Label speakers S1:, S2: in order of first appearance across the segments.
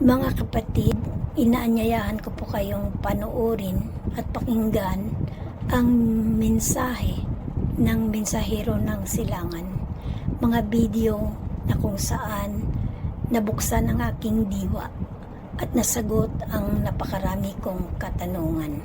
S1: Mga kapatid, inaanyayahan ko po kayong panoorin at pakinggan ang mensahe ng mensahero ng silangan. Mga video na kung saan nabuksan ang aking diwa at nasagot ang napakarami kong katanungan.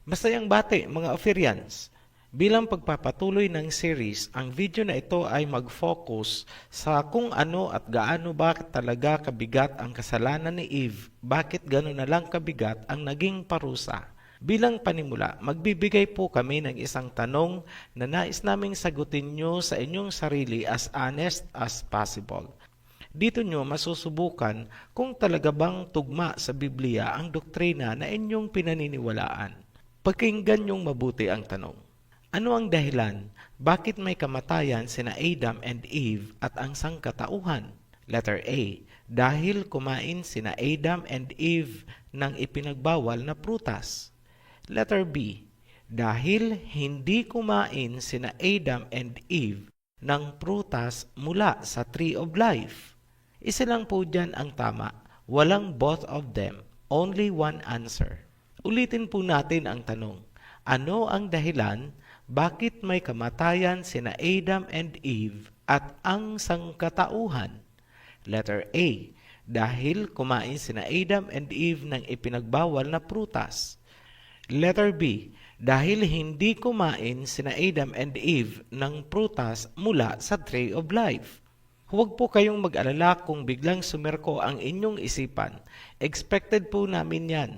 S2: Masayang bati mga Ophirians! Bilang pagpapatuloy ng series, ang video na ito ay mag-focus sa kung ano at gaano bakit talaga kabigat ang kasalanan ni Eve, bakit gano'n na lang kabigat ang naging parusa. Bilang panimula, magbibigay po kami ng isang tanong na nais naming sagutin nyo sa inyong sarili as honest as possible. Dito nyo masusubukan kung talaga bang tugma sa Biblia ang doktrina na inyong pinaniniwalaan. Pakinggan niyong mabuti ang tanong. Ano ang dahilan bakit may kamatayan sina Adam and Eve at ang sangkatauhan? Letter A. Dahil kumain sina Adam and Eve ng ipinagbawal na prutas. Letter B. Dahil hindi kumain sina Adam and Eve ng prutas mula sa Tree of Life. Isa lang po dyan ang tama. Walang both of them. Only one answer. Ulitin po natin ang tanong. Ano ang dahilan bakit may kamatayan sina Adam and Eve at ang sangkatauhan? Letter A. Dahil kumain sina Adam and Eve ng ipinagbawal na prutas. Letter B. Dahil hindi kumain sina Adam and Eve ng prutas mula sa Tree of Life. Huwag po kayong mag-alala kung biglang sumerko ang inyong isipan. Expected po namin yan.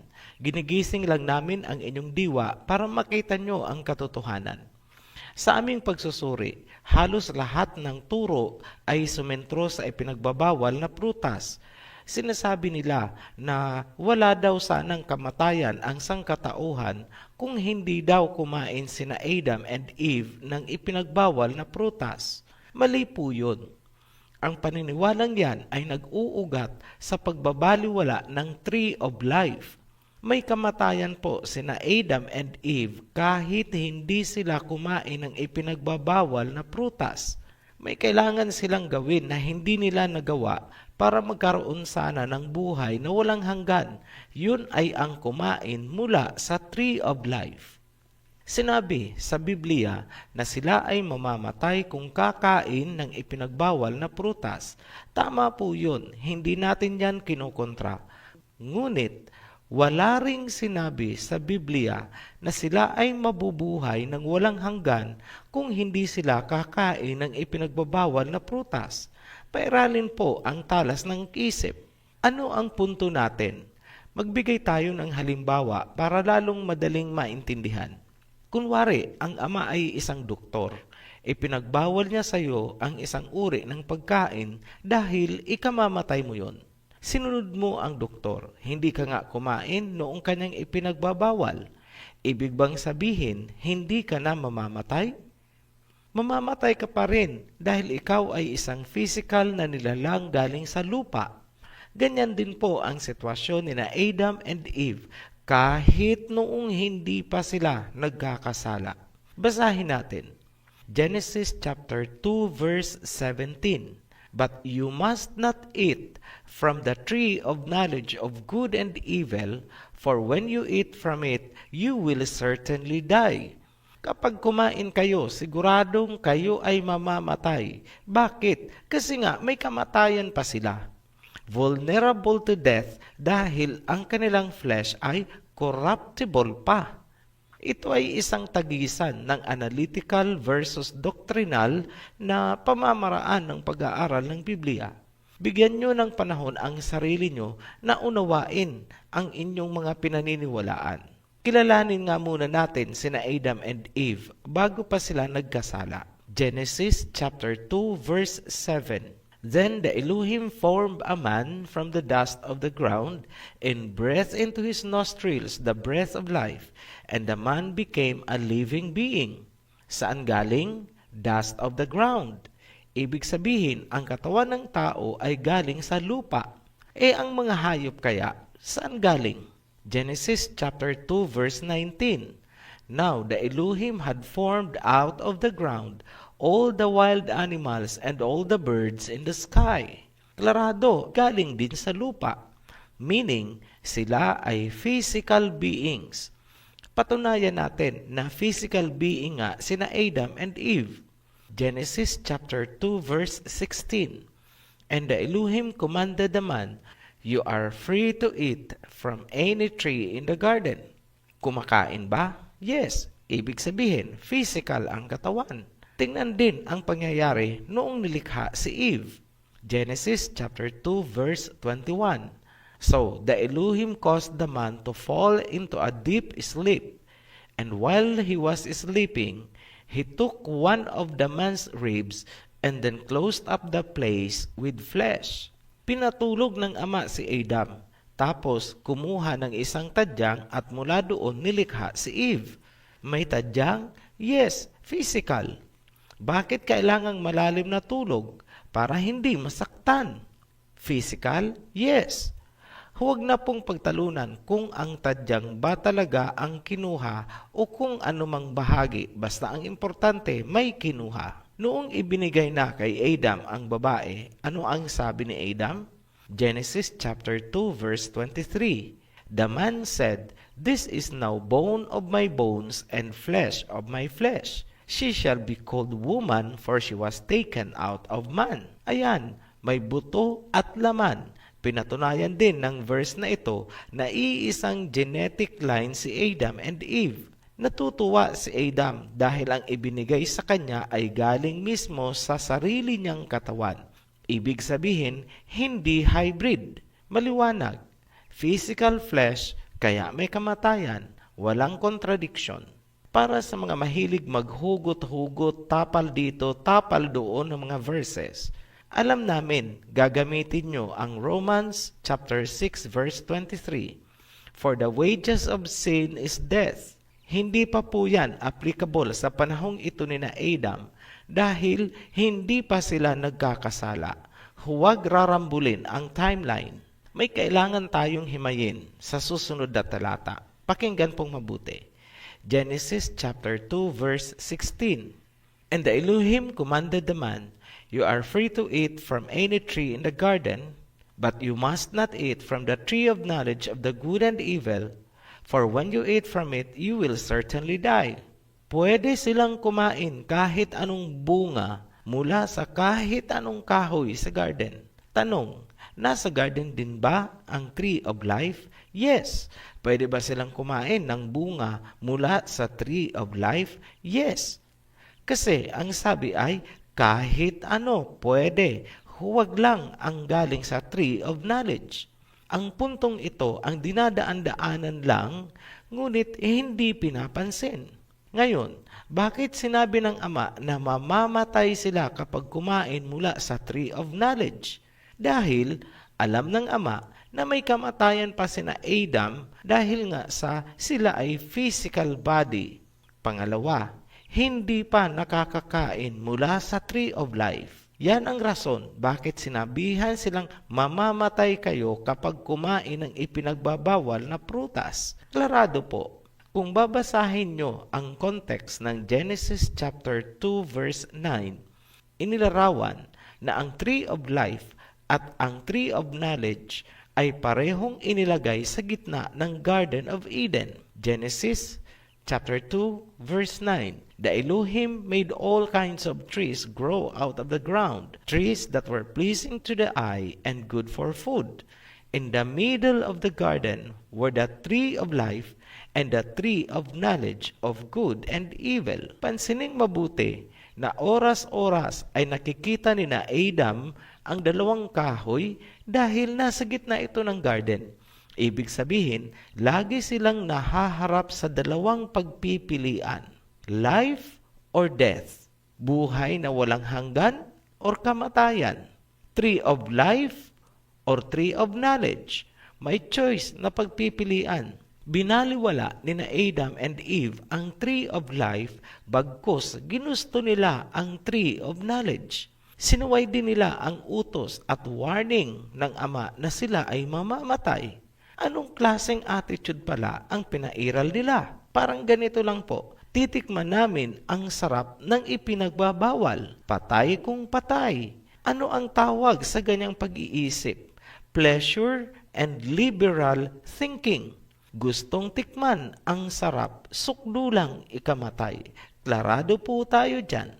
S2: Ginigising lang namin ang inyong diwa para makita nyo ang katotohanan. Sa aming pagsusuri, halos lahat ng turo ay sumentro sa ipinagbabawal na prutas. Sinasabi nila na wala daw sanang kamatayan ang sangkatauhan kung hindi daw kumain sina Adam and Eve ng ipinagbawal na prutas. Mali po yun. Ang paniniwalang yan ay nag-uugat sa pagbabaliwala ng Tree of Life. May kamatayan po sina Adam and Eve kahit hindi sila kumain ng ipinagbabawal na prutas. May kailangan silang gawin na hindi nila nagawa para magkaroon sana ng buhay na walang hanggan. Yun ay ang kumain mula sa Tree of Life. Sinabi sa Biblia na sila ay mamamatay kung kakain ng ipinagbawal na prutas. Tama po yun, hindi natin yan kinukontra. Ngunit, wala ring sinabi sa Biblia na sila ay mabubuhay ng walang hanggan kung hindi sila kakain ng ipinagbabawal na prutas. Pairalin po ang talas ng isip. Ano ang punto natin? Magbigay tayo ng halimbawa para lalong madaling maintindihan. Kunwari, ang ama ay isang doktor. Ipinagbawal niya sa iyo ang isang uri ng pagkain dahil ikamamatay mo yon. Sinunod mo ang doktor, hindi ka nga kumain noong kanyang ipinagbabawal. Ibig bang sabihin, hindi ka na mamamatay? Mamamatay ka pa rin dahil ikaw ay isang physical na nilalang galing sa lupa. Ganyan din po ang sitwasyon ni na Adam and Eve kahit noong hindi pa sila nagkakasala. Basahin natin. Genesis chapter 2 verse 17. But you must not eat from the tree of knowledge of good and evil, for when you eat from it, you will certainly die. Kapag kumain kayo, siguradong kayo ay mamamatay. Bakit? Kasi nga may kamatayan pa sila. vulnerable to death dahil ang kanilang flesh ay corruptible pa. Ito ay isang tagisan ng analytical versus doctrinal na pamamaraan ng pag-aaral ng Biblia. Bigyan nyo ng panahon ang sarili nyo na unawain ang inyong mga pinaniniwalaan. Kilalanin nga muna natin sina Adam and Eve bago pa sila nagkasala. Genesis chapter 2 verse 7. Then the Elohim formed a man from the dust of the ground, and breathed into his nostrils the breath of life, and the man became a living being. Saan galing? Dust of the ground. Ibig sabihin, ang katawan ng tao ay galing sa lupa. Ang mga hayop kaya, saan galing? Genesis chapter 2 verse 19. Now the Elohim had formed out of the ground all the wild animals and all the birds in the sky. Klarado, galing din sa lupa. Meaning, sila ay physical beings. Patunayan natin na physical being nga sina Adam and Eve. Genesis chapter 2 verse 16. And the Elohim commanded the man, "You are free to eat from any tree in the garden." Kumakain ba? Yes. Ibig sabihin, physical ang katawan. Tingnan din ang pangyayari noong nilikha si Eve. Genesis chapter 2 verse 21. So the Elohim caused the man to fall into a deep sleep, and while he was sleeping, he took one of the man's ribs and then closed up the place with flesh. Pinatulog ng ama si Adam, tapos kumuha ng isang tadyang at mula doon nilikha si Eve. May tadyang? Yes, physical. Bakit kailangang malalim na tulog? Para hindi masaktan. Physical? Yes. Huwag na pong pagtalunan kung ang tadyang ba talaga ang kinuha o kung anumang bahagi, basta ang importante may kinuha. Noong ibinigay na kay Adam ang babae, ano ang sabi ni Adam? Genesis chapter 2 verse 23. The man said, "This is now bone of my bones and flesh of my flesh. She shall be called woman, for she was taken out of man." Ayan, may buto at laman. Pinatunayan din ng verse na ito na iisang genetic line si Adam and Eve. Natutuwa si Adam dahil ang ibinigay sa kanya ay galing mismo sa sarili niyang katawan. Ibig sabihin, hindi hybrid. Maliwanag. Physical flesh, kaya may kamatayan. Walang contradiction. Para sa mga mahilig maghugot-hugot, tapal dito, tapal doon ng mga verses, alam namin, gagamitin nyo ang Romans chapter 6 verse 23. For the wages of sin is death. Hindi pa po yan applicable sa panahong ito ni na Adam dahil hindi pa sila nagkakasala. Huwag rarambulin ang timeline. May kailangan tayong himayin sa susunod na talata. Pakinggan pong mabuti. Genesis chapter 2 verse 16. And the Elohim commanded the man, "You are free to eat from any tree in the garden, but you must not eat from the tree of knowledge of the good and evil, for when you eat from it, you will certainly die." Pwede silang kumain kahit anong bunga mula sa kahit anong kahoy sa garden. Tanong, nasa garden din ba ang tree of life? Yes. Pwede ba silang kumain ng bunga mula sa tree of life? Yes. Kasi ang sabi ay kahit ano pwede, huwag lang ang galing sa tree of knowledge. Ang puntong ito ang dinadaan-daanan lang, ngunit hindi pinapansin. Ngayon, bakit sinabi ng ama na mamamatay sila kapag kumain mula sa tree of knowledge? Dahil alam ng ama na may kamatayan pa sina Adam dahil nga sa sila ay physical body. Pangalawa, hindi pa nakakakain mula sa tree of life. Yan ang rason bakit sinabihan silang mamamatay kayo kapag kumain ng ipinagbabawal na prutas. Klarado po, kung babasahin nyo ang context ng Genesis chapter 2 verse 9, inilarawan na ang tree of life at ang tree of knowledge ay parehong inilagay sa gitna ng Garden of Eden. Genesis chapter 2, verse 9. The Elohim made all kinds of trees grow out of the ground, trees that were pleasing to the eye and good for food. In the middle of the garden were the tree of life and the tree of knowledge of good and evil. Pansining mabuti na oras-oras ay nakikita ni na Adam ang dalawang kahoy dahil nasa gitna ito ng garden. Ibig sabihin, lagi silang nahaharap sa dalawang pagpipilian. Life or death. Buhay na walang hanggan or kamatayan. Tree of life or tree of knowledge. May choice na pagpipilian. Binaliwala ni na Adam and Eve ang tree of life bagkus ginusto nila ang tree of knowledge. Sinuway din nila ang utos at warning ng Ama na sila ay mamamatay. Anong klaseng attitude pala ang pinairal nila? Parang ganito lang po. Titikman namin ang sarap ng ipinagbabawal. Patay kung patay. Ano ang tawag sa ganyang pag-iisip? Pleasure and liberal thinking. Gustong tikman ang sarap, sukdulang ikamatay. Klarado po tayo dyan.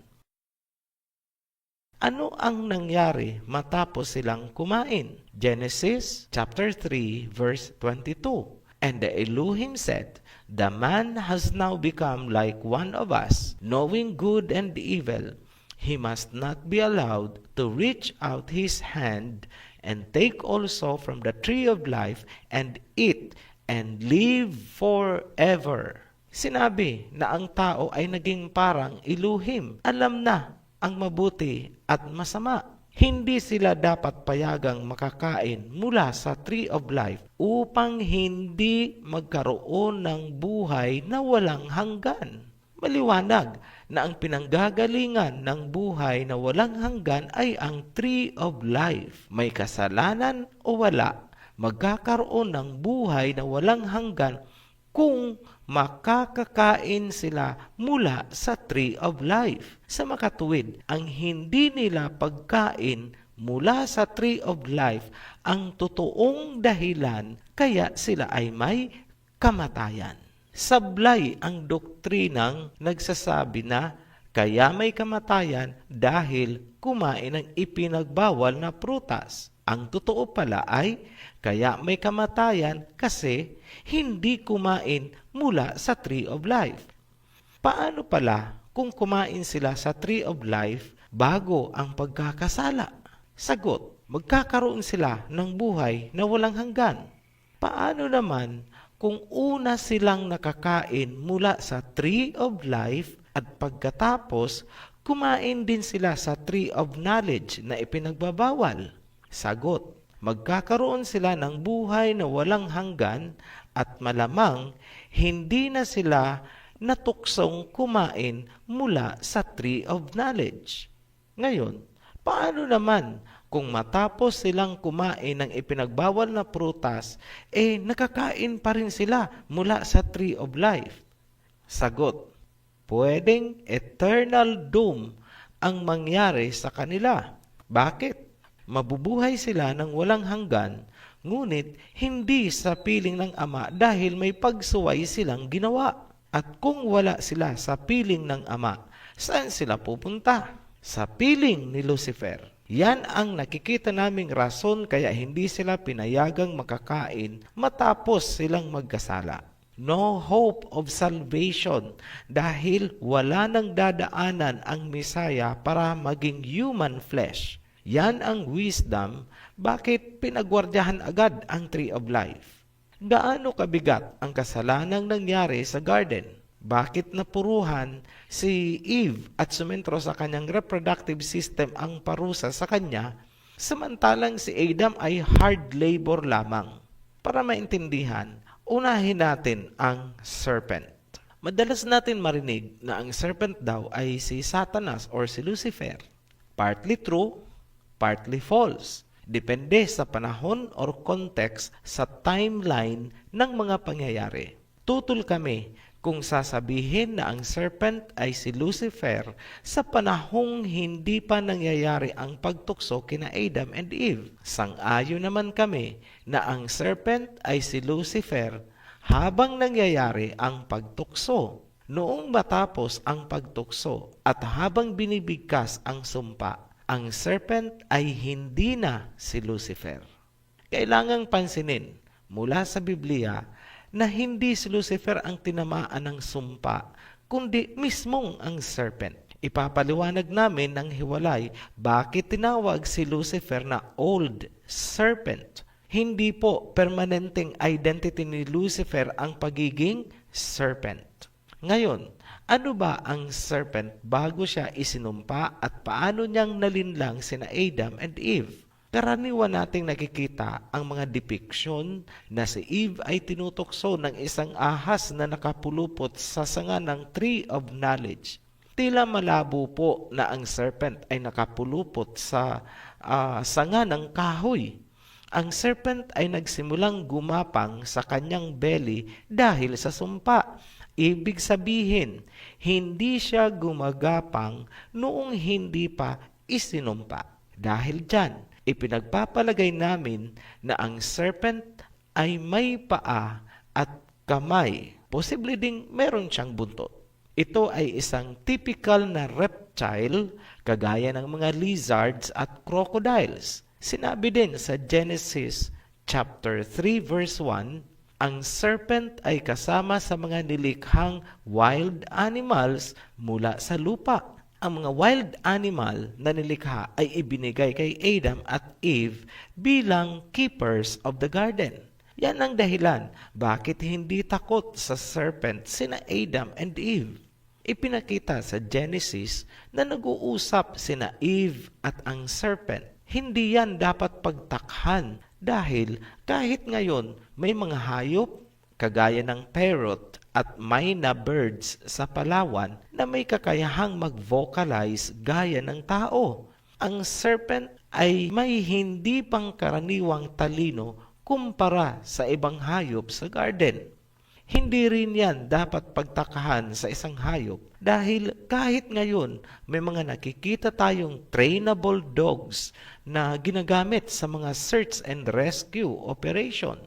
S2: Ano ang nangyari matapos silang kumain? Genesis chapter 3 verse 22. And the Elohim said, the man has now become like one of us, knowing good and evil. He must not be allowed to reach out his hand and take also from the tree of life and eat and live forever. Sinabi na ang tao ay naging parang Elohim. Alam na ang mabuti at masama. Hindi sila dapat payagang makakain mula sa tree of life upang hindi magkaroon ng buhay na walang hanggan. Maliwanag na ang pinanggagalingan ng buhay na walang hanggan ay ang tree of life. May kasalanan o wala, magkakaroon ng buhay na walang hanggan kung makakakain sila mula sa tree of life. Sa makatuwid, ang hindi nila pagkain mula sa tree of life ang totoong dahilan kaya sila ay may kamatayan. Sablay ang doktrinang nagsasabi na kaya may kamatayan dahil kumain ng ipinagbawal na prutas. Ang totoo pala ay kaya may kamatayan kasi hindi kumain mula sa tree of life. Paano pala kung kumain sila sa tree of life bago ang pagkakasala? Sagot, magkakaroon sila ng buhay na walang hanggan. Paano naman kung una silang nakakain mula sa tree of life at pagkatapos kumain din sila sa tree of knowledge na ipinagbabawal? Sagot, magkakaroon sila ng buhay na walang hanggan at malamang hindi na sila natuksong kumain mula sa tree of knowledge. Ngayon, paano naman kung matapos silang kumain ng ipinagbawal na prutas, nakakain pa rin sila mula sa tree of life? Sagot, pwedeng eternal doom ang mangyari sa kanila. Bakit? Mabubuhay sila ng walang hanggan, ngunit hindi sa piling ng Ama dahil may pagsuway silang ginawa. At kung wala sila sa piling ng Ama, saan sila pupunta? Sa piling ni Lucifer. Yan ang nakikita naming rason kaya hindi sila pinayagang makakain matapos silang magkasala. No hope of salvation dahil wala nang dadaanan ang Mesaya para maging human flesh. Yan ang wisdom bakit pinagwardyahan agad ang tree of life. Gaano kabigat ang kasalanang nangyari sa garden? Bakit napuruhan si Eve at sumentro sa kanyang reproductive system ang parusa sa kanya, samantalang si Adam ay hard labor lamang? Para maintindihan, unahin natin ang serpent. Madalas natin marinig na ang serpent daw ay si Satanas or si Lucifer. Partly true, partly false. Depende sa panahon or context sa timeline ng mga pangyayari. Tutol kami kung sasabihin na ang serpent ay si Lucifer sa panahong hindi pa nangyayari ang pagtukso kina Adam and Eve. Sang-ayon naman kami na ang serpent ay si Lucifer habang nangyayari ang pagtukso. Noong matapos ang pagtukso at habang binibigkas ang sumpa, ang serpent ay hindi na si Lucifer. Kailangang pansinin mula sa Biblia na hindi si Lucifer ang tinamaan ng sumpa, kundi mismong ang serpent. Ipapaliwanag namin ng hiwalay bakit tinawag si Lucifer na Old Serpent. Hindi po permanenteng identity ni Lucifer ang pagiging serpent. Ngayon, ano ba ang serpent bago siya isinumpa at paano niyang nalinlang sina Adam and Eve? Karaniwan nating nakikita ang mga depiction na si Eve ay tinutokso ng isang ahas na nakapulupot sa sanga ng Tree of Knowledge. Tila malabo po na ang serpent ay nakapulupot sa sanga ng kahoy. Ang serpent ay nagsimulang gumapang sa kanyang belly dahil sa sumpa. Ibig sabihin, hindi siya gumagapang noong hindi pa isinumpa. Dahil dyan, ipinagpapalagay namin na ang serpent ay may paa at kamay. Posible ding meron siyang buntot. Ito ay isang typical na reptile kagaya ng mga lizards at crocodiles. Sinabi din sa Genesis chapter 3 verse 1, ang serpent ay kasama sa mga nilikhang wild animals mula sa lupa. Ang mga wild animal na nilikha ay ibinigay kay Adam at Eve bilang keepers of the garden. Yan ang dahilan bakit hindi takot sa serpent sina Adam and Eve. Ipinakita sa Genesis na nag-uusap sina Eve at ang serpent. Hindi yan dapat pagtakhan dahil kahit ngayon may mga hayop kagaya ng parrot at myna birds sa Palawan na may kakayahang mag-vocalize gaya ng tao. Ang serpent ay may hindi pangkaraniwang talino kumpara sa ibang hayop sa garden. Hindi rin yan dapat pagtakahan sa isang hayop dahil kahit ngayon may mga nakikita tayong trainable dogs na ginagamit sa mga search and rescue operation.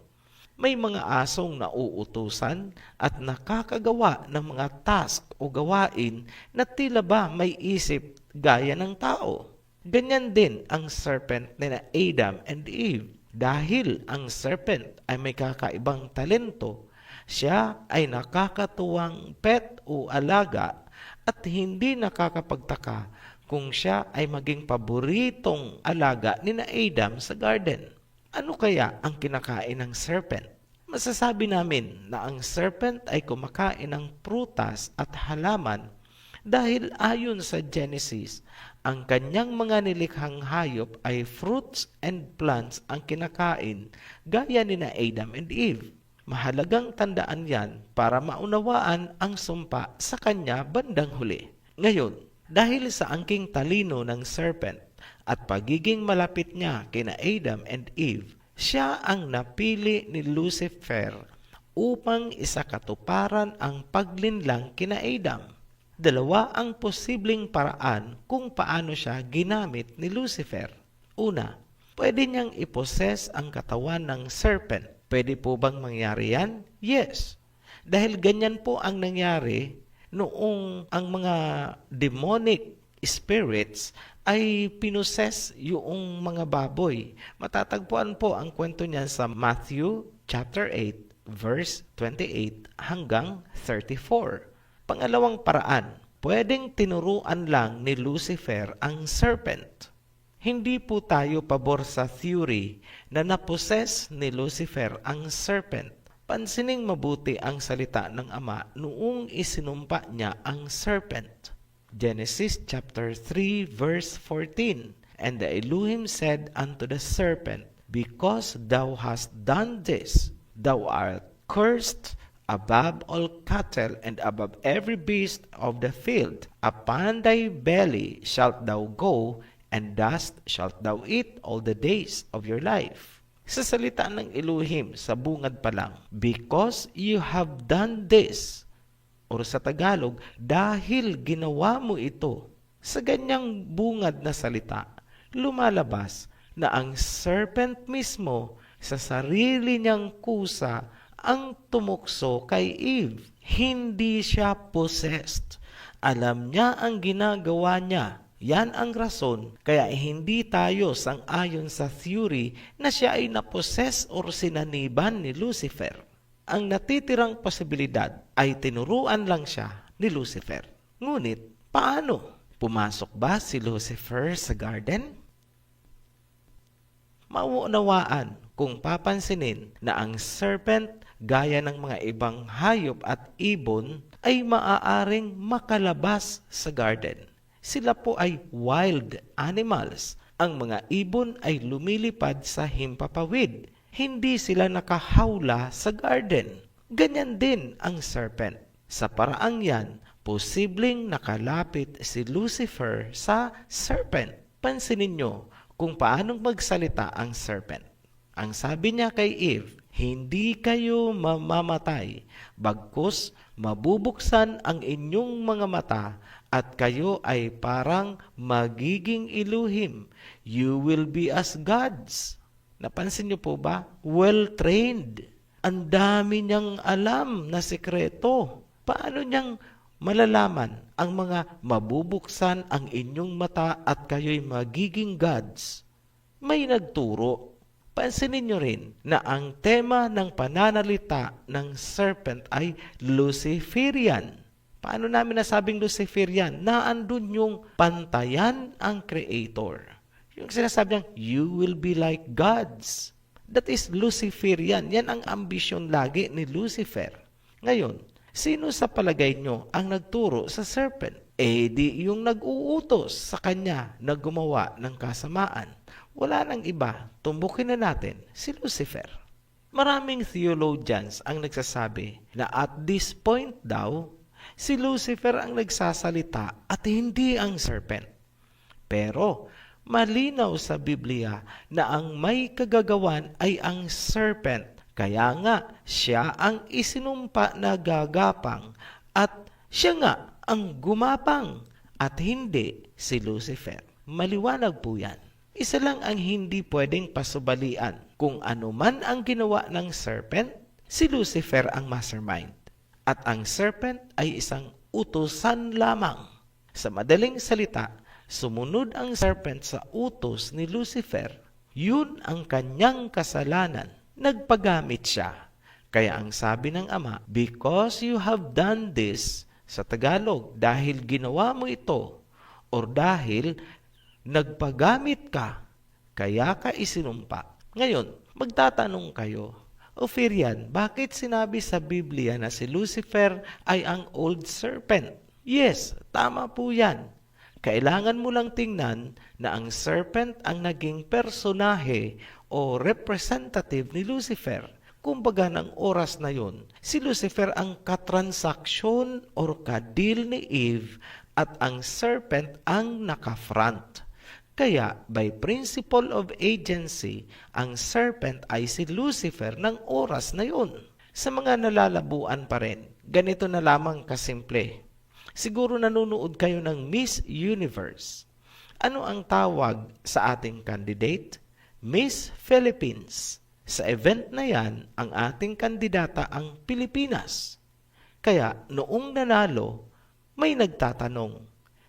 S2: May mga asong nauutusan at nakakagawa ng mga task o gawain na tila ba may isip gaya ng tao. Ganyan din ang serpent ni Adam and Eve. Dahil ang serpent ay may kakaibang talento, siya ay nakakatuwang pet o alaga at hindi nakakapagtaka kung siya ay maging paboritong alaga ni Adam sa garden. Ano kaya ang kinakain ng serpent? Masasabi namin na ang serpent ay kumakain ng prutas at halaman dahil ayon sa Genesis, ang kanyang mga nilikhang hayop ay fruits and plants ang kinakain gaya ni Adam and Eve. Mahalagang tandaan yan para maunawaan ang sumpa sa kanya bandang huli. Ngayon, dahil sa angking talino ng serpent at pagiging malapit niya kina Adam and Eve, siya ang napili ni Lucifer upang isakatuparan ang paglinlang kina Adam. Dalawa ang posibleng paraan kung paano siya ginamit ni Lucifer. Una, pwede niyang iposes ang katawan ng serpent. Pwede po bang mangyari yan? Yes. Dahil ganyan po ang nangyari noong ang mga demonic spirits ay pinoses yung mga baboy. Matatagpuan po ang kwento niyan sa Matthew chapter 8 verse 28 hanggang 34. Pangalawang paraan, pwedeng tinuruan lang ni Lucifer ang serpent. Hindi po tayo pabor sa theory na naposes ni Lucifer ang serpent. Pansining mabuti ang salita ng Ama noong isinumpa niya ang serpent. Genesis chapter 3 verse 14. And the Elohim said unto the serpent, because thou hast done this, thou art cursed above all cattle and above every beast of the field. Upon thy belly shalt thou go, and dust shalt thou eat all the days of your life. Sa salita ng Elohim, sa bungad pa lang, because you have done this, or sa Tagalog, dahil ginawa mo ito. Sa ganyang bungad na salita, lumalabas na ang serpent mismo sa sarili niyang kusa ang tumukso kay Eve. Hindi siya possessed. Alam niya ang ginagawa niya. Yan ang rason kaya hindi tayo sang-ayon sa theory na siya ay napossess or sinaniban ni Lucifer. Ang natitirang posibilidad ay tinuruan lang siya ni Lucifer. Ngunit, paano? Pumasok ba si Lucifer sa garden? Mauunawaan kung papansinin na ang serpent gaya ng mga ibang hayop at ibon ay maaaring makalabas sa garden. Sila po ay wild animals. Ang mga ibon ay lumilipad sa himpapawid. Hindi sila nakahawla sa garden. Ganyan din ang serpent. Sa paraang yan, posibleng nakalapit si Lucifer sa serpent. Pansinin nyo kung paanong magsalita ang serpent. Ang sabi niya kay Eve, hindi kayo mamamatay, bagkus mabubuksan ang inyong mga mata at kayo ay parang magiging iluhim. You will be as gods. Napansin niyo po ba? Well-trained. Ang dami niyang alam na sekreto. Paano niyang malalaman ang mga mabubuksan ang inyong mata at kayo'y magiging gods? May nagturo. Pansinin nyo rin na ang tema ng pananalita ng serpent ay Luciferian. Paano namin nasabing Luciferian? Naandun yung pantayan ang Creator. Yung sinasabi niyang, you will be like gods. That is Luciferian. Yan ang ambisyon lagi ni Lucifer. Ngayon, sino sa palagay nyo ang nagturo sa serpent? Di yung nag-uutos sa kanya na gumawa ng kasamaan. Wala nang iba, tumbukin na natin si Lucifer. Maraming theologians ang nagsasabi na at this point daw, si Lucifer ang nagsasalita at hindi ang serpent. Pero malinaw sa Biblia na ang may kagagawan ay ang serpent. Kaya nga, siya ang isinumpa na gagapang at siya nga ang gumapang at hindi si Lucifer. Maliwanag po yan. Isa lang ang hindi pwedeng pasubalian. Kung ano man ang ginawa ng serpent, si Lucifer ang mastermind. At ang serpent ay isang utusan lamang. Sa madaling salita, sumunod ang serpent sa utos ni Lucifer. Yun ang kanyang kasalanan. Nagpagamit siya. Kaya ang sabi ng Ama, because you have done this, sa Tagalog, dahil ginawa mo ito, or dahil nagpagamit ka, kaya ka isinumpa. Ngayon, magtatanong kayo, Ophirian, bakit sinabi sa Biblia na si Lucifer ay ang old serpent? Yes, tama po yan. Kailangan mo lang tingnan na ang serpent ang naging personahe o representative ni Lucifer. Kumbaga ng oras na yon, si Lucifer ang katransaksyon or kadil ni Eve at ang serpent ang nakafront. Kaya, by principle of agency, ang serpent ay si Lucifer ng oras na yun. Sa mga nalalabuan pa rin, ganito na lamang kasimple. Siguro nanonood kayo ng Miss Universe. Ano ang tawag sa ating candidate? Miss Philippines. Sa event na yan, ang ating kandidata ang Pilipinas. Kaya noong nanalo, may nagtatanong,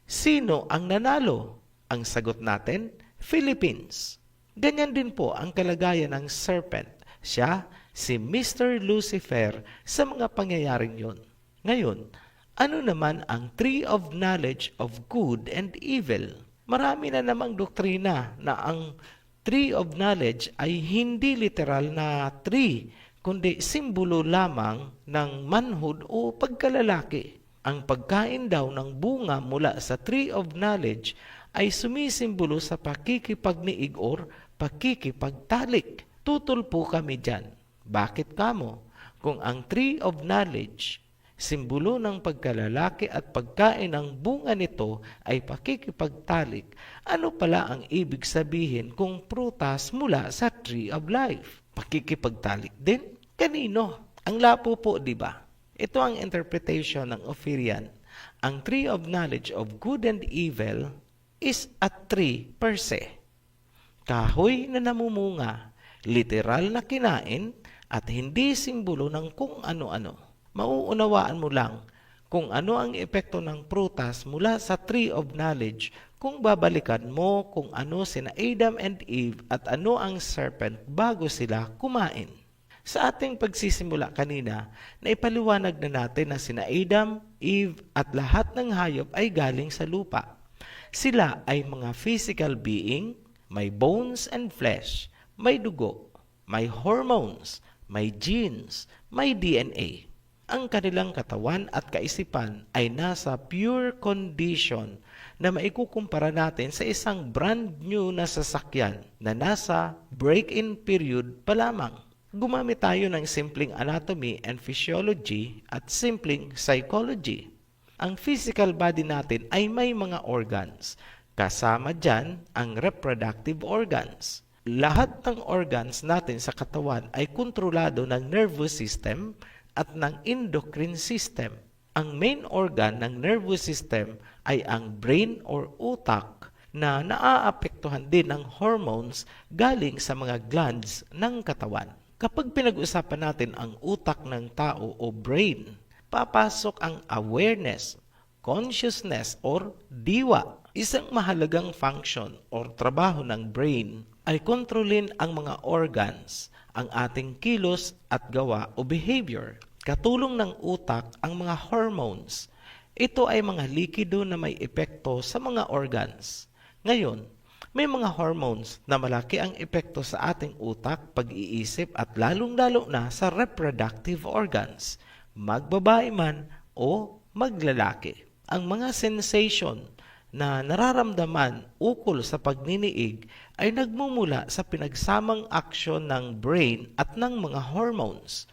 S2: sino ang nanalo? Ang sagot natin, Philippines. Ganyan din po ang kalagayan ng serpent. Siya, si Mr. Lucifer sa mga pangyayaring yun. Ngayon, ano naman ang Tree of Knowledge of Good and Evil? Marami na namang doktrina na ang Tree of Knowledge ay hindi literal na tree, kundi simbolo lamang ng manhood o pagkalalaki. Ang pagkain daw ng bunga mula sa Tree of Knowledge ay sumisimbolo sa pakikipagniig or pakikipagtalik. Tutol po kami dyan. Bakit kamo? Kung ang Tree of Knowledge, simbolo ng pagkalalaki at pagkain ng bunga nito ay pakikipagtalik, ano pala ang ibig sabihin kung prutas mula sa Tree of Life? Pakikipagtalik din? Kanino? Ang lapo po, di ba? Ito ang interpretation ng Ophirian. Ang Tree of Knowledge of Good and Evil is a tree per se. Kahoy na namumunga, literal na kinain, at hindi simbolo ng kung ano-ano. Mauunawaan mo lang kung ano ang epekto ng prutas mula sa Tree of Knowledge kung babalikan mo kung ano sina Adam and Eve at ano ang serpent bago sila kumain. Sa ating pagsisimula kanina, naipaliwanag na natin na sina Adam, Eve at lahat ng hayop ay galing sa lupa. Sila ay mga physical being, may bones and flesh, may dugo, may hormones, may genes, may DNA. Ang kanilang katawan at kaisipan ay nasa pure condition na maikukumpara natin sa isang brand new na sasakyan na nasa break-in period pa lamang. Gumamit tayo ng simpleng anatomy and physiology at simpleng psychology. Ang physical body natin ay may mga organs. Kasama dyan ang reproductive organs. Lahat ng organs natin sa katawan ay kontrolado ng nervous system at ng endocrine system. Ang main organ ng nervous system ay ang brain or utak na naaapektuhan din ng hormones galing sa mga glands ng katawan. Kapag pinag-usapan natin ang utak ng tao o brain, papasok ang awareness, consciousness or diwa. Isang mahalagang function or trabaho ng brain ay kontrolin ang mga organs, ang ating kilos at gawa o behavior. Katulong ng utak ang mga hormones. Ito ay mga likido na may epekto sa mga organs. Ngayon, may mga hormones na malaki ang epekto sa ating utak, pag-iisip at lalong-lalo na sa reproductive organs, magbabae man o maglalaki. Ang mga sensation na nararamdaman ukol sa pagniniig ay nagmumula sa pinagsamang aksyon ng brain at ng mga hormones.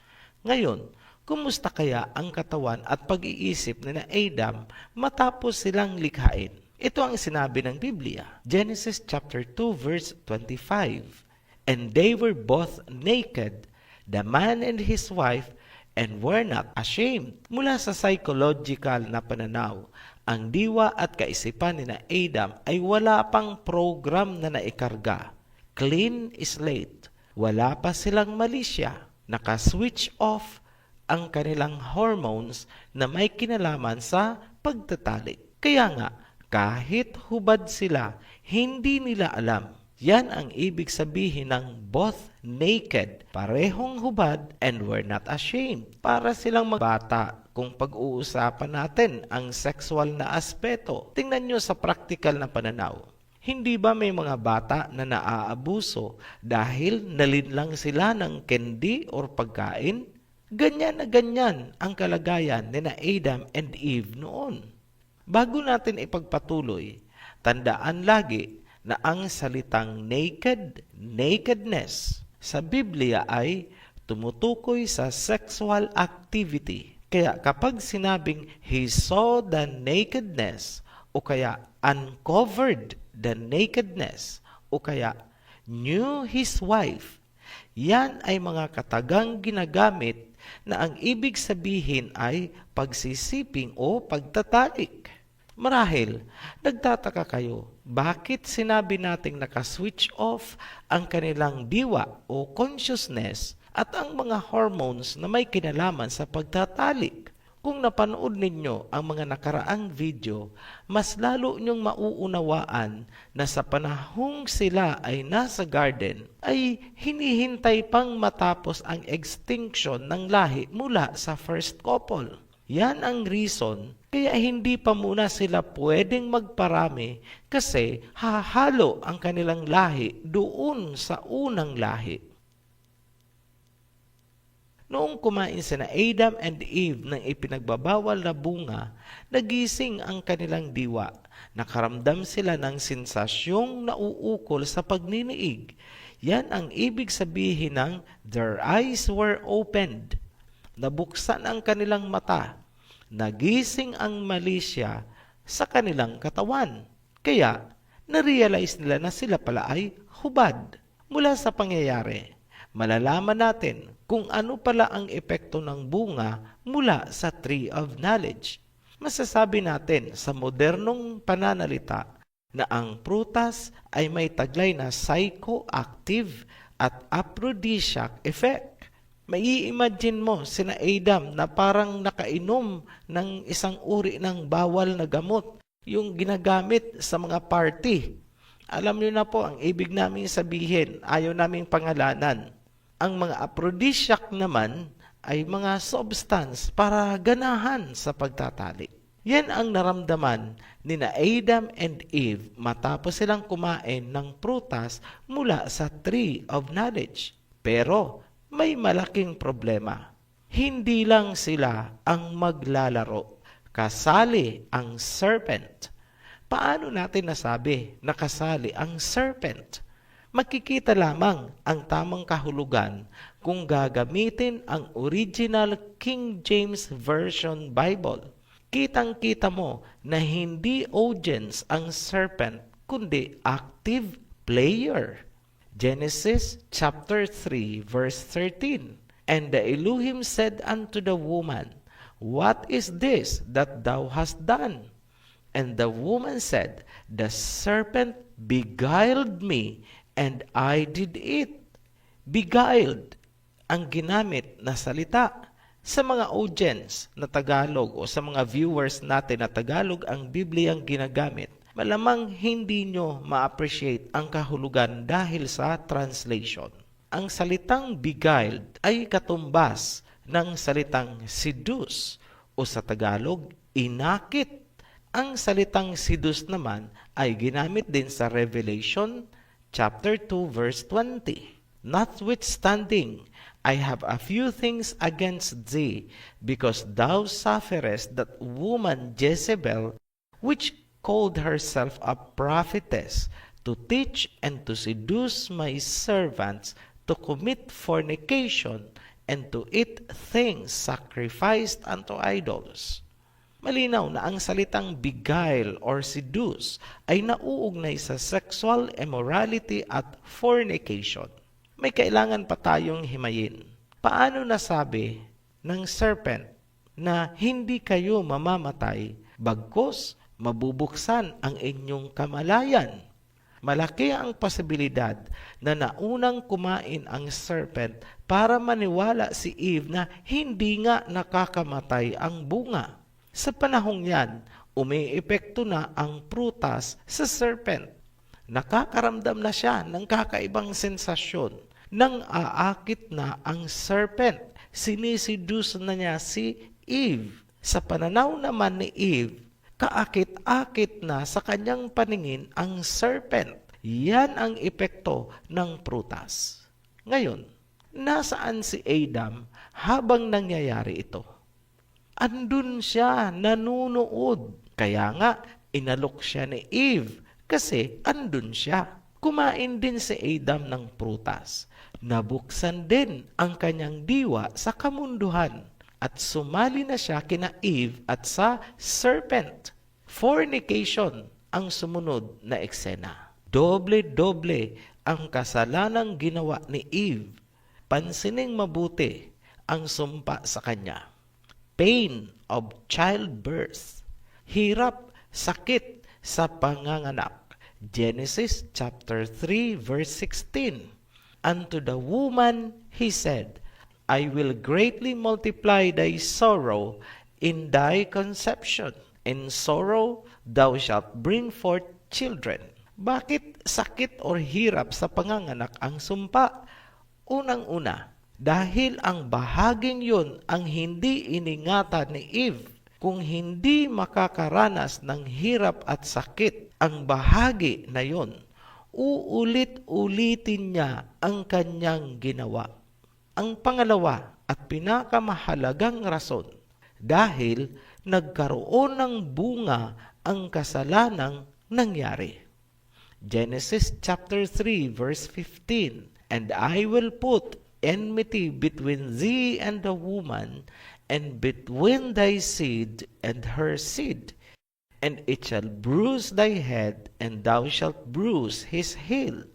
S2: Ngayon, kumusta kaya ang katawan at pag-iisip ni Adam matapos silang likhain? Ito ang sinabi ng Biblia. Genesis chapter 2 verse 25. And they were both naked, the man and his wife, and were not ashamed. Mula sa psychological na pananaw, ang diwa at kaisipan ni Adam ay wala pang program na naikarga. Clean slate. Wala pa silang malisya. Naka-switch off ang kanilang hormones na may kinalaman sa pagtatalik. Kaya nga, kahit hubad sila, hindi nila alam. Yan ang ibig sabihin ng both naked, parehong hubad, and were not ashamed. Para silang magbata kung pag-uusapan natin ang sexual na aspeto. Tingnan nyo sa practical na pananaw. Hindi ba may mga bata na naaabuso dahil nalinlang sila ng candy or pagkain? Ganyan na ganyan ang kalagayan ni Adam and Eve noon. Bago natin ipagpatuloy, tandaan lagi na ang salitang naked, nakedness sa Biblia ay tumutukoy sa sexual activity. Kaya kapag sinabing he saw the nakedness o kaya uncovered the nakedness o kaya knew his wife, yan ay mga katagang ginagamit na ang ibig sabihin ay pagsisiping o pagtatalik. Marahil, nagtataka kayo, bakit sinabi nating naka-switch off ang kanilang diwa o consciousness at ang mga hormones na may kinalaman sa pagtatalik? Kung napanood ninyo ang mga nakaraang video, mas lalo nyong mauunawaan na sa panahong sila ay nasa garden, ay hinihintay pang matapos ang extinction ng lahi mula sa first couple. Yan ang reason kaya hindi pa muna sila pwedeng magparami kasi hahalo ang kanilang lahi doon sa unang lahi. Noong kumain sina Adam and Eve ng ipinagbabawal na bunga, nagising ang kanilang diwa. Nakaramdam sila ng sensasyong nauukol sa pagniniig. Yan ang ibig sabihin ng their eyes were opened. Nabuksan ang kanilang mata. Nagising ang malisya sa kanilang katawan. Kaya, narealize nila na sila pala ay hubad. Mula sa pangyayari, malalaman natin kung ano pala ang epekto ng bunga mula sa Tree of Knowledge. Masasabi natin sa modernong pananalita na ang prutas ay may taglay na psychoactive at aphrodisiac effect. Mai-imagine mo sina Adam na parang nakainom ng isang uri ng bawal na gamot, yung ginagamit sa mga party. Alam niyo na po ang ibig namin sabihin, ayaw naming pangalanan. Ang mga aphrodisiac naman ay mga substance para ganahan sa pagtatalik. Yan ang naramdaman ni na Adam and Eve matapos silang kumain ng prutas mula sa Tree of Knowledge. Pero may malaking problema. Hindi lang sila ang maglalaro. Kasali ang serpent. Paano natin nasabi na kasali ang serpent? Makikita lamang ang tamang kahulugan kung gagamitin ang original King James Version Bible. Kitang-kita mo na hindi audience ang serpent, kundi active player. Genesis chapter 3 verse 13. And the Elohim said unto the woman, What is this that thou hast done? And the woman said, The serpent beguiled me, and I did eat. Beguiled ang ginamit na salita. Sa mga audience na Tagalog o sa mga viewers natin na Tagalog ang Bibliyang ginagamit, malamang hindi nyo ma-appreciate ang kahulugan dahil sa translation. Ang salitang beguiled ay katumbas ng salitang seduce o sa Tagalog, inakit. Ang salitang seduce naman ay ginamit din sa Revelation chapter 2 verse 20. Notwithstanding, I have a few things against thee, because thou sufferest that woman Jezebel, which called herself a prophetess, to teach and to seduce my servants to commit fornication and to eat things sacrificed unto idols. Malinaw na ang salitang beguile or seduce ay nauugnay sa sexual immorality at fornication. May kailangan pa tayong himayin. Paano nasabi ng serpent na hindi kayo mamamatay bagkus mabubuksan ang inyong kamalayan? Malaki ang posibilidad na naunang kumain ang serpent para maniwala si Eve na hindi nga nakakamatay ang bunga. Sa panahong yan, umiepekto na ang prutas sa serpent. Nakakaramdam na siya ng kakaibang sensasyon. Nang aakit na ang serpent, siniseduce na niya si Eve. Sa pananaw naman ni Eve, kaakit-akit na sa kanyang paningin ang serpent. Yan ang epekto ng prutas. Ngayon, nasaan si Adam habang nangyayari ito? Andun siya, nanunood. Kaya nga, inalok siya ni Eve kasi andun siya. Kumain din si Adam ng prutas. Nabuksan din ang kanyang diwa sa kamunduhan at sumali na siya kina Eve at sa serpent. Fornication ang sumunod na eksena. Doble-doble ang kasalanang ginawa ni Eve. Pansining mabuti ang sumpa sa kanya. Pain of childbirth. Hirap, sakit sa panganganak. Genesis chapter 3 verse 16. Unto the woman he said, I will greatly multiply thy sorrow in thy conception. In sorrow thou shalt bring forth children. Bakit sakit o hirap sa panganganak ang sumpa? Unang-una, dahil ang bahaging yun ang hindi iningatan ni Eve. Kung hindi makakaranas ng hirap at sakit ang bahagi na yun, uulit-ulitin niya ang kanyang ginawa. Ang pangalawa at pinakamahalagang rason, dahil nagkaroon ng bunga ang kasalanang nangyari. Genesis chapter 3 verse 15, And I will put enmity between thee and the woman, and between thy seed and her seed, and it shall bruise thy head, and thou shalt bruise his heel.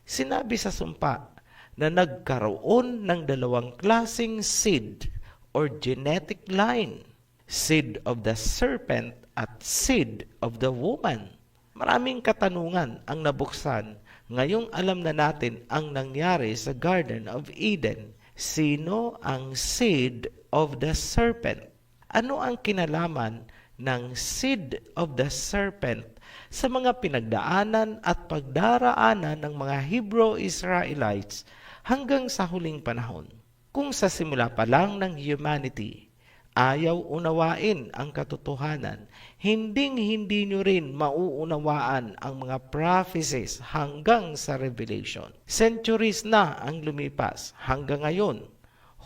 S2: Sinabi sa sumpa na nagkaroon ng dalawang klaseng seed or genetic line, seed of the serpent at seed of the woman. Maraming katanungan ang nabuksan ngayong alam na natin ang nangyari sa Garden of Eden. Sino ang seed of the serpent? Ano ang kinalaman ng seed of the serpent sa mga pinagdaanan at pagdaraanan ng mga Hebrew-Israelites hanggang sa huling panahon? Kung sa simula pa lang ng humanity, ayaw unawain ang katotohanan, hinding-hindi nyo rin mauunawaan ang mga prophecies hanggang sa Revelation. Centuries na ang lumipas hanggang ngayon.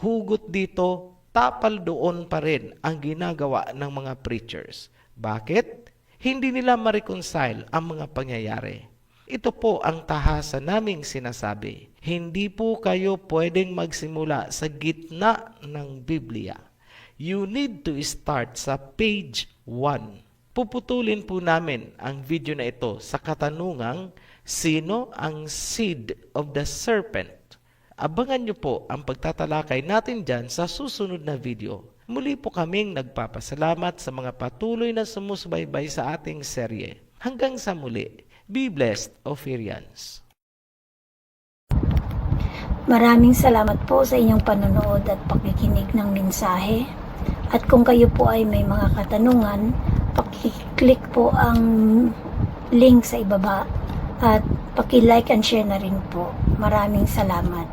S2: Hugot dito, tapal doon pa rin ang ginagawa ng mga preachers. Bakit? Hindi nila ma-reconcile ang mga pangyayari. Ito po ang tahasan naming sinasabi. Hindi po kayo pwedeng magsimula sa gitna ng Biblia. You need to start sa page 1. Puputulin po namin ang video na ito sa katanungang, sino ang seed of the serpent? Abangan nyo po ang pagtatalakay natin dyan sa susunod na video. Muli po kaming nagpapasalamat sa mga patuloy na sumusubaybay sa ating serye. Hanggang sa muli, be blessed, Ophirians.
S1: Maraming salamat po sa inyong panonood at pakikinig ng mensahe. At kung kayo po ay may mga katanungan, pakiclick po ang link sa ibaba at paki-like and share na rin po. Maraming salamat.